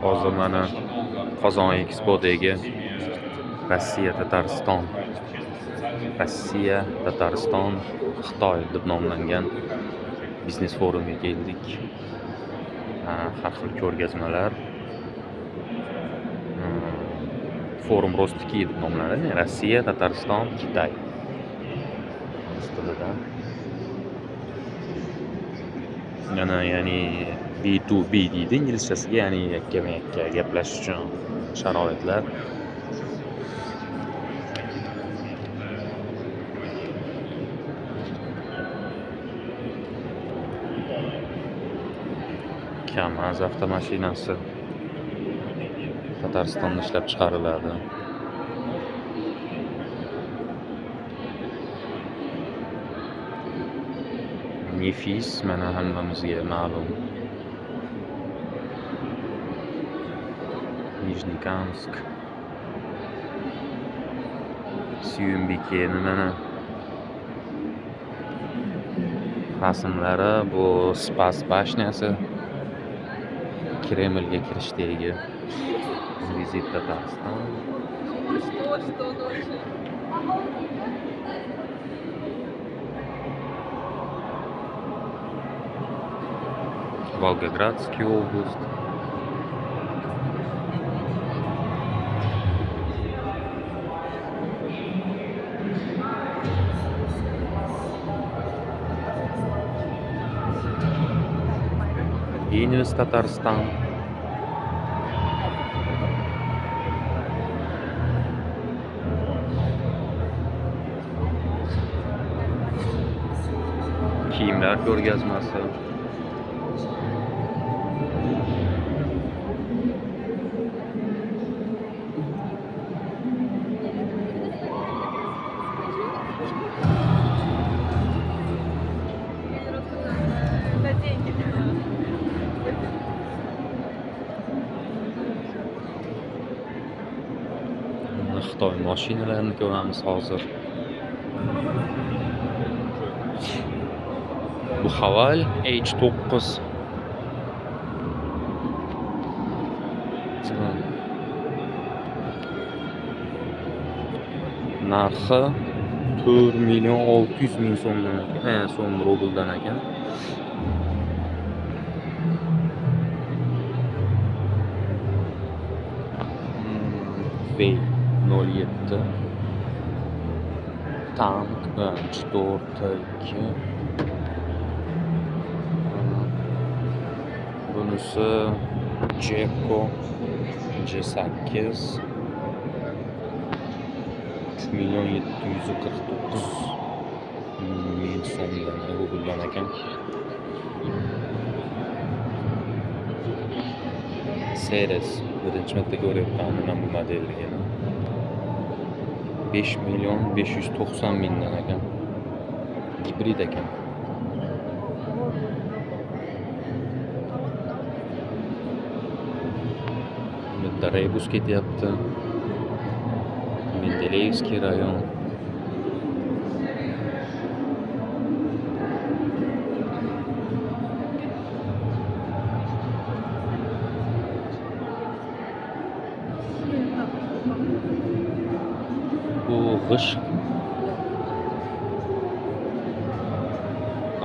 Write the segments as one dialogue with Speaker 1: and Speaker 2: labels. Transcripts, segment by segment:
Speaker 1: Hozir mana Qozon Expo'dagi Rossiya, Tatariston, Xitoy deb nomlangan biznes forumga keldik. Har xil ko'rgazmalar. Forum Rostiki deb nomlanadi. Rossiya, Tatariston, Xitoy. Aslida yana ya'ni B2B deydi inglizchasiga, ya'ni yakkama-yakka gaplashish uchun sharoitlar. KAMAZ avtomashinasi Tataristonda ishlab chiqariladi. Nefis mana hammamizga ma'lum. Nijnikamsk. Suyunbekeni mana rasmlari, bu Spas bashnasi, Kremlga kirishdagi vizit Tatariston.
Speaker 2: Что ночью?
Speaker 1: Волгоградский область. Инвест Татарстан. Kiyimlar ko'rgazmasi.
Speaker 2: На деньги.
Speaker 1: Xitoy mashinalarini ko'ramiz hozir. Bu Haval H9. Narxi 4.600.000 so'mdan ekan. So'm rubldan ekan. V07 tank 4-2. Bunisi Jeko J8 3.749.000 so'mdan rubldan ekan. Seres birinchi marta ko'ryapman mana bu modelligini. 5.590.000 ekan. Gibrid ekan. Bitta Rebus ketyapti. Mendeleyevskiy rayon. Bu g'isht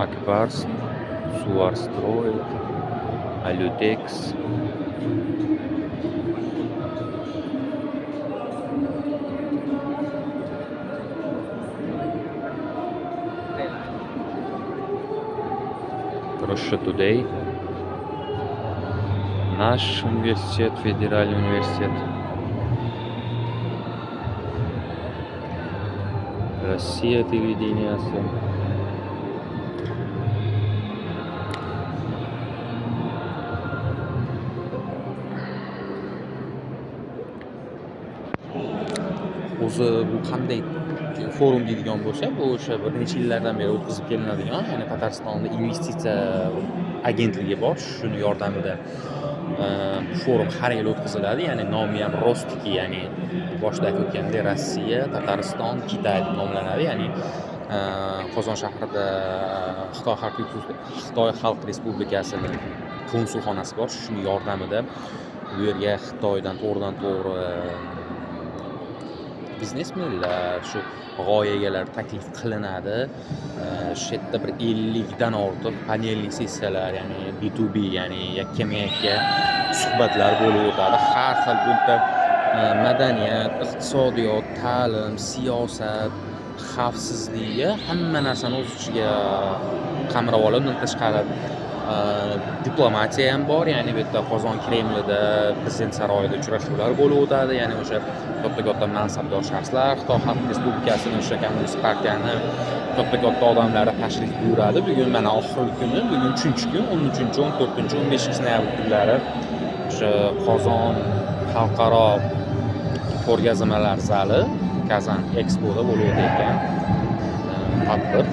Speaker 1: Akbars, Suvarstroy, Alutex. Russia Today. Наш университет, Федеральный университет. Россия televideniyasi. O'zi bu qanday forum deydigan bo'lsa, bu o'sha bir necha yillardan beri o'tkazib kelinadigan, ya'ni Tataristonda investitsiya agentligi bor, shuni yordamida forum har yil o'tkaziladi. Ya'ni nomi ham Rostiki, ya'ni boshida aytib o'tgandek Rossiya, Tatariston, Xitoy deb nomlanadi. Ya'ni Qozon shahrida Xitoy Xalq Respublikasini konsulxonasi bor. Shuni yordamida bu yerga Xitoydan to'g'ridan-to'g'ri biznesmenlar, shu g'oya egalari taklif qilinadi. Shu yerda bir 50 dan ortiq panelli sessiyalar, ya'ni B2B, ya'ni yakkama-yakka suhbatlar bo'lib o'tadi. Har xil bu yerda madaniyat, iqtisodiyot, ta'lim, siyosat, xavfsizligi hamma narsani o'z ichiga qamrab oladi. Undan tashqari diplomatiya ham bor, ya'ni bu yerda Qozon Kremlida, Prezident saroyida uchrashuvlar bo'lib o'tadi. Ya'ni o'sha katta mansabdor shaxslar, Xitoy Xalq Respublikasini, o'sha Kommunist partiyani katta odamlari tashrif buyuradi. Bugun mana oxirgi kuni, bugun 3-kun, 13-chi, 14-chi, 15-chi noyabr kunlari o'sha Qozon xalqaro ko'rgazmalar zali Kazan Expo'da bo'lib o'tayotgan tadbir.